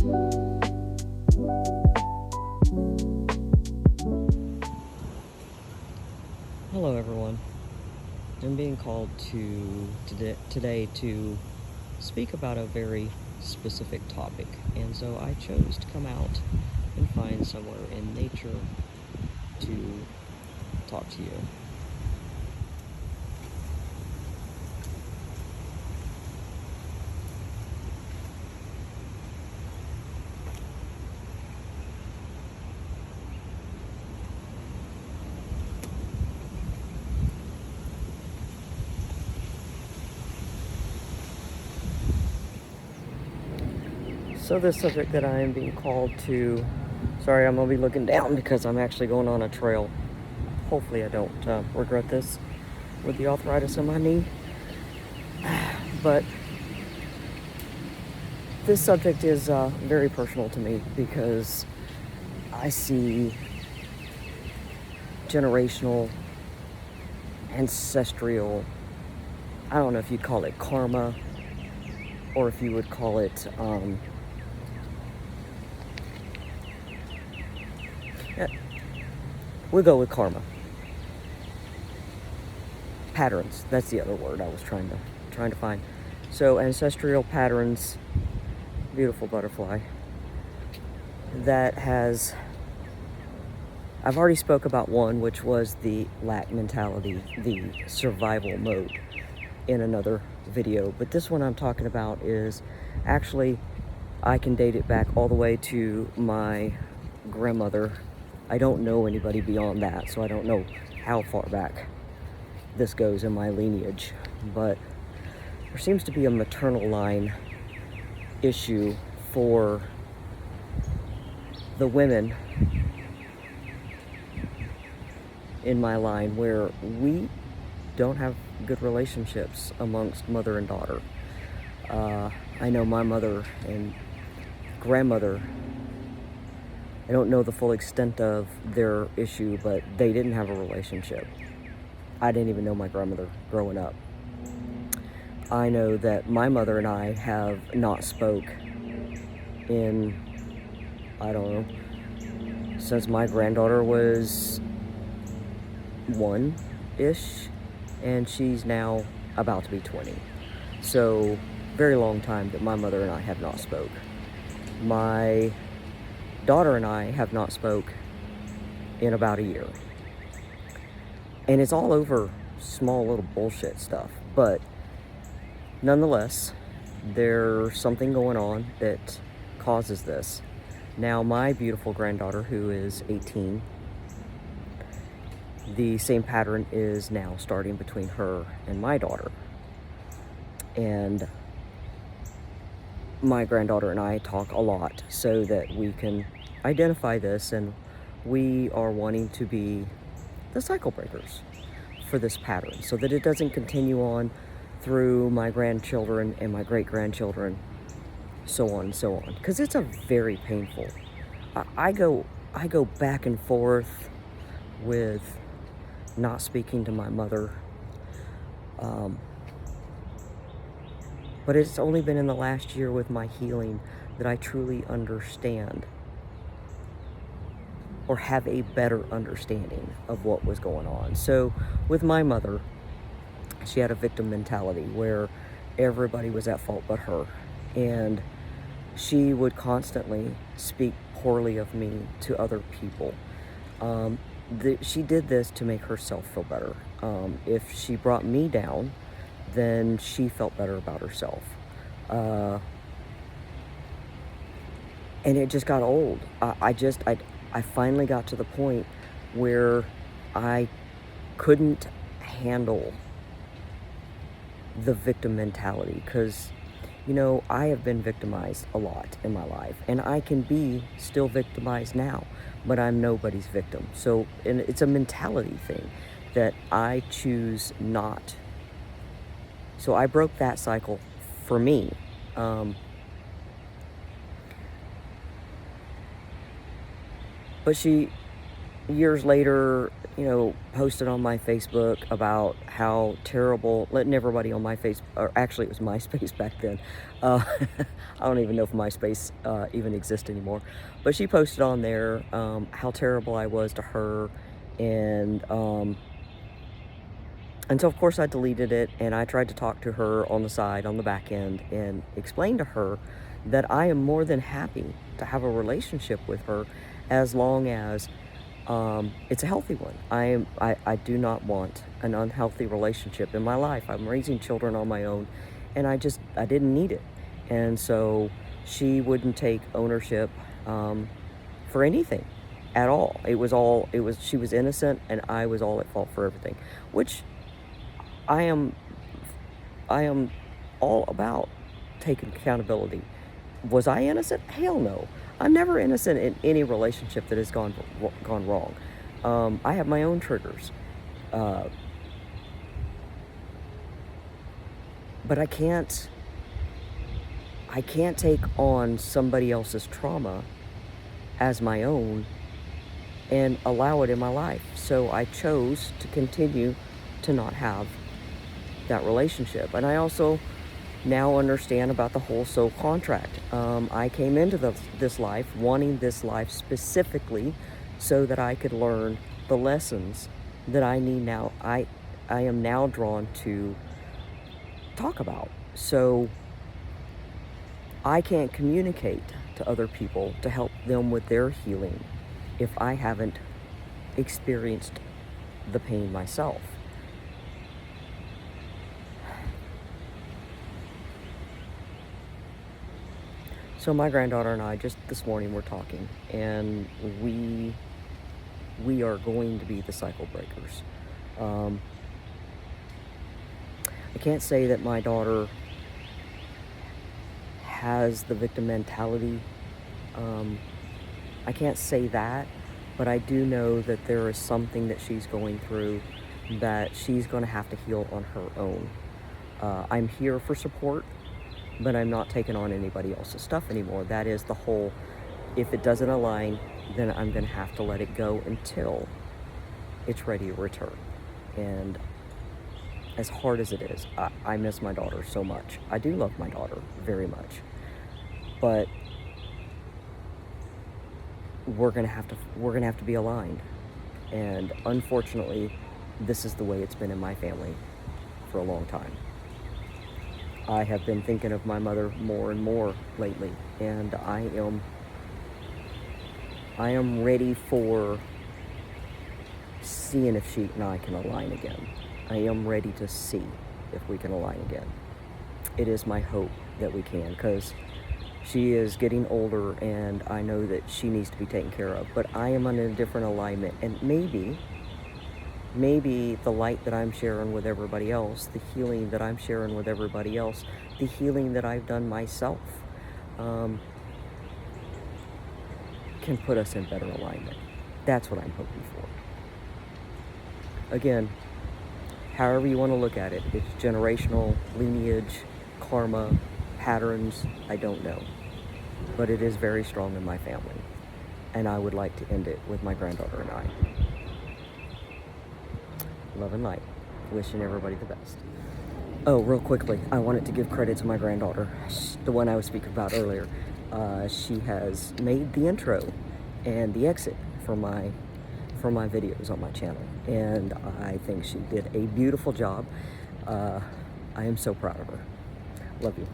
Hello everyone. I'm being called today to speak about a very specific topic, and so I chose to come out and find somewhere in nature to talk to you. So this subject that I am being called to, sorry, I'm going to be looking down because I'm actually going on a trail. Hopefully I don't regret this with the arthritis in my knee. But this subject is very personal to me because I see generational, ancestral, I don't know if you'd call it karma or if you would call it we'll go with karma. Patterns, that's the other word I was trying to find. So ancestral patterns, beautiful butterfly, that has, I've already spoke about one, which was the lack mentality, the survival mode, in another video. But this one I'm talking about is actually, I can date it back all the way to my grandmother. I don't know anybody beyond that, so I don't know how far back this goes in my lineage, but there seems to be a maternal line issue for the women in my line where we don't have good relationships amongst mother and daughter. I know my mother and grandmother, I don't know the full extent of their issue, but they didn't have a relationship. I didn't even know my grandmother growing up. I know that my mother and I have not spoke in, I don't know, since my granddaughter was 1-ish, and she's now about to be 20. So, very long time that my mother and I have not spoke. My daughter and I have not spoke in about a year. And it's all over small little bullshit stuff. But nonetheless, there's something going on that causes this. Now, my beautiful granddaughter, who is 18, the same pattern is now starting between her and my daughter. And my granddaughter and I talk a lot so that we can identify this, and we are wanting to be the cycle breakers for this pattern so that it doesn't continue on through my grandchildren and my great-grandchildren, so on and so on, because it's a very painful. I go back and forth with not speaking to my mother, but it's only been in the last year with my healing that I truly understand or have a better understanding of what was going on. So with my mother, she had a victim mentality where everybody was at fault but her. And she would constantly speak poorly of me to other people. She did this to make herself feel better. If she brought me down, then she felt better about herself. And it just got old. I finally got to the point where I couldn't handle the victim mentality, because, you know, I have been victimized a lot in my life, and I can be still victimized now, but I'm nobody's victim. So, and it's a mentality thing that I choose not. So I broke that cycle for me. But she, years later, posted on my Facebook about how terrible, letting everybody on my face, or actually it was MySpace back then. I don't even know if MySpace even exists anymore. But she posted on there how terrible I was to her, and so of course I deleted it, and I tried to talk to her on the side, on the back end, and explain to her that I am more than happy to have a relationship with her as long as it's a healthy one. I do not want an unhealthy relationship in my life. I'm raising children on my own, and I didn't need it. And so she wouldn't take ownership for anything at all. She was innocent, and I was all at fault for everything, which I am all about taking accountability. Was I innocent? Hell no. I'm never innocent in any relationship that has gone wrong. I have my own triggers. But I can't take on somebody else's trauma as my own and allow it in my life. So I chose to continue to not have that relationship. And I also now understand about the whole soul contract. I came into this life wanting this life specifically so that I could learn the lessons that I need now. I am now drawn to talk about. So I can't communicate to other people to help them with their healing if I haven't experienced the pain myself. So my granddaughter and I just this morning were talking, and we are going to be the cycle breakers. I can't say that my daughter has the victim mentality. I can't say that, but I do know that there is something that she's going through that she's going to have to heal on her own. I'm here for support, but I'm not taking on anybody else's stuff anymore. That is the whole, if it doesn't align, then I'm going to have to let it go until it's ready to return. And as hard as it is, I miss my daughter so much. I do love my daughter very much, but we're gonna have to be aligned. And unfortunately, this is the way it's been in my family for a long time. I have been thinking of my mother more and more lately, and I am ready for seeing if she and I can align again. I am ready to see if we can align again. It is my hope that we can, because she is getting older, and I know that she needs to be taken care of, but I am in a different alignment, and maybe the light that I'm sharing with everybody else, the healing that I'm sharing with everybody else, the healing that I've done myself, can put us in better alignment. That's what I'm hoping for. Again, however you want to look at it, it's generational, lineage, karma, patterns, I don't know. But it is very strong in my family, and I would like to end it with my granddaughter and I. Love and light. Wishing everybody the best. Oh, real quickly, I wanted to give credit to my granddaughter, the one I was speaking about earlier. She has made the intro and the exit for my videos on my channel, and I think she did a beautiful job. I am so proud of her. Love you.